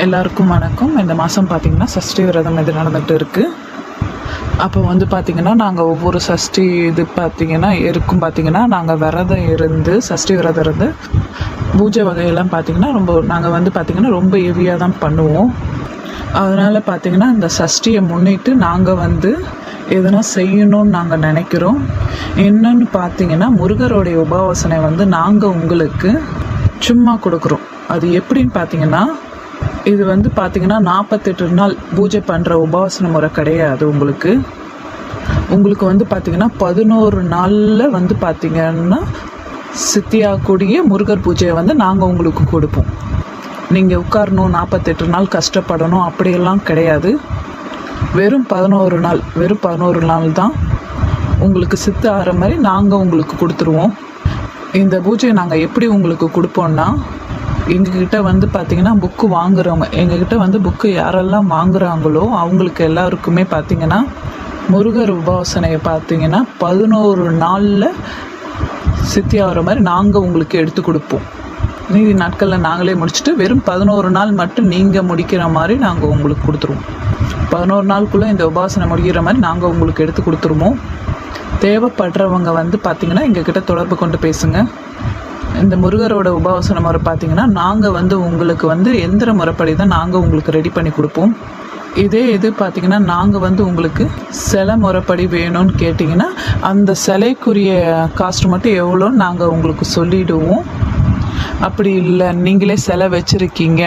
எல்லாருக்கும் வணக்கம். இந்த மாதம் பார்த்திங்கன்னா சஷ்டி விரதம் இது நடந்துகிட்டு இருக்குது. அப்போ பார்த்திங்கன்னா நாங்கள் ஒவ்வொரு சஷ்டி இது பார்த்திங்கன்னா நாங்கள் விரதம் இருந்து சஷ்டி விரதம் இருந்து பூஜை வகையெல்லாம் பார்த்திங்கன்னா நாங்கள் பார்த்திங்கன்னா ரொம்ப ஹெவியாக தான் பண்ணுவோம். அதனால் பார்த்திங்கன்னா இந்த சஷ்டியை முன்னிட்டு நாங்கள் எதனா செய்யணும்னு நாங்கள் நினைக்கிறோம். என்னன்னு பார்த்திங்கன்னா முருகருடைய உபாசனை நாங்கள் உங்களுக்கு சும்மா கொடுக்குறோம். அது எப்படின்னு பார்த்திங்கன்னா இது பார்த்திங்கன்னா 48 நாள் பூஜை பண்ணுற உபாசன முறை கிடையாது. உங்களுக்கு பார்த்திங்கன்னா 11 நாளில் பார்த்திங்கன்னா சித்தியாக்கூடிய முருகர் பூஜையை நாங்கள் உங்களுக்கு கொடுப்போம். நீங்கள் உட்காரணும் 48 நாள் கஷ்டப்படணும் அப்படியெல்லாம் கிடையாது. வெறும் 11 நாள் தான் உங்களுக்கு சித்து ஆகிற மாதிரி நாங்கள் உங்களுக்கு கொடுத்துருவோம். இந்த பூஜையை நாங்கள் எப்படி உங்களுக்கு கொடுப்போம்னா, எங்ககிட்ட பார்த்திங்கன்னா புக்கு வாங்குறவங்க, எங்ககிட்ட புக்கு யாரெல்லாம் வாங்குகிறாங்களோ அவங்களுக்கு எல்லாருக்குமே பார்த்திங்கன்னா முருகர் உபாசனையை பார்த்திங்கன்னா 11 நாளில் சித்தி ஆகிற மாதிரி நாங்கள் உங்களுக்கு எடுத்து கொடுப்போம். மீதி நாட்களில் நாங்களே முடிச்சுட்டு வெறும் 11 நாள் மட்டும் நீங்கள் முடிக்கிற மாதிரி நாங்கள் உங்களுக்கு கொடுத்துருவோம். 11 நாளுக்குள்ளே இந்த உபாசனை முடிக்கிற மாதிரி நாங்கள் உங்களுக்கு எடுத்து கொடுத்துருவோம். தேவைப்படுறவங்க பார்த்திங்கன்னா எங்ககிட்ட தொடர்பு கொண்டு பேசுங்க. இந்த முருகரோட உபாசன முறை பார்த்திங்கன்னா நாங்கள் உங்களுக்கு எந்திர முறைப்படி தான் நாங்கள் உங்களுக்கு ரெடி பண்ணி கொடுப்போம். இதே இது பார்த்திங்கன்னா நாங்கள் உங்களுக்கு சிலை முறைப்படி வேணும்னு கேட்டிங்கன்னா அந்த சிலைக்குரிய காஸ்ட் மட்டும் எவ்வளோன்னு நாங்கள் உங்களுக்கு சொல்லிவிடுவோம். அப்படி இல்லை நீங்களே சிலை வச்சுருக்கீங்க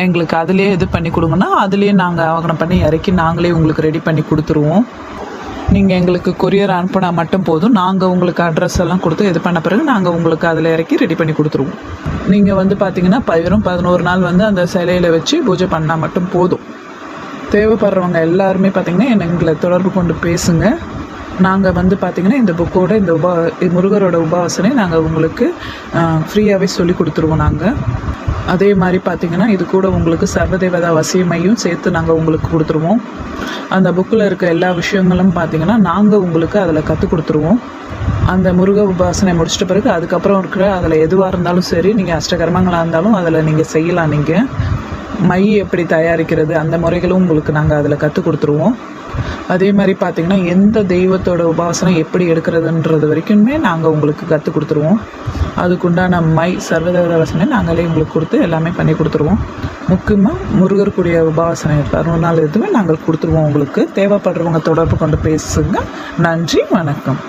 எங்களுக்கு அதுலேயே இது பண்ணி கொடுங்கன்னா அதுலேயே நாங்கள் ஆவணம் பண்ணி இறக்கி நாங்களே உங்களுக்கு ரெடி பண்ணி கொடுத்துருவோம். நீங்கள் எங்களுக்கு கொரியர் அனுப்பினா மட்டும் போதும். நாங்கள் உங்களுக்கு அட்ரஸ் எல்லாம் கொடுத்து இது பண்ண பிறகு நாங்கள் உங்களுக்கு அதில் இறக்கி ரெடி பண்ணி கொடுத்துருவோம். நீங்கள் பார்த்திங்கன்னா வெறும் 11 நாள் அந்த சிலையில் வச்சு பூஜை பண்ணால் மட்டும் போதும். தேவைப்படுறவங்க எல்லாருமே பார்த்திங்கன்னா எங்களை தொடர்பு கொண்டு பேசுங்க. நாங்கள் பார்த்திங்கன்னா இந்த புக்கோட இந்த முருகரோட உபாசனை நாங்கள் உங்களுக்கு ஃப்ரீயாகவே சொல்லி கொடுத்துருவோம். நாங்கள் அதே மாதிரி பார்த்திங்கன்னா இது கூட உங்களுக்கு சர்வதேவதா வசியமையும் சேர்த்து நாங்கள் உங்களுக்கு கொடுத்துருவோம். அந்த புக்கில் இருக்க எல்லா விஷயங்களும் பார்த்திங்கன்னா நாங்கள் உங்களுக்கு அதில் கற்றுக் கொடுத்துருவோம். அந்த முருக உபாசனை முடிச்சிட்ட பிறகு அதுக்கப்புறம் இருக்கிற அதில் எதுவாக இருந்தாலும் சரி, நீங்கள் அஷ்டகர்மங்களாக இருந்தாலும் அதில் நீங்கள் செய்யலாம். நீங்கள் மை எப்படி தயாரிக்கிறது அந்த முறைகளும் உங்களுக்கு நாங்கள் அதில் கற்றுக் கொடுத்துருவோம். அதே மாதிரி பார்த்திங்கன்னா எந்த தெய்வத்தோட உபாசனை எப்படி எடுக்கிறதுன்றது வரைக்குமே நாங்கள் உங்களுக்கு கற்றுக் கொடுத்துருவோம். அதுக்குண்டான சர்வதேவ உபாசனை நாங்களே உங்களுக்கு கொடுத்து எல்லாமே பண்ணி கொடுத்துருவோம். முக்கியமாக முருகருக்குரிய உபாசனை 11 நாள் இதுவே நாங்கள் கொடுத்துருவோம். உங்களுக்கு தேவைப்படுறவங்க தொடர்பு கொண்டு பேசுங்க. நன்றி, வணக்கம்.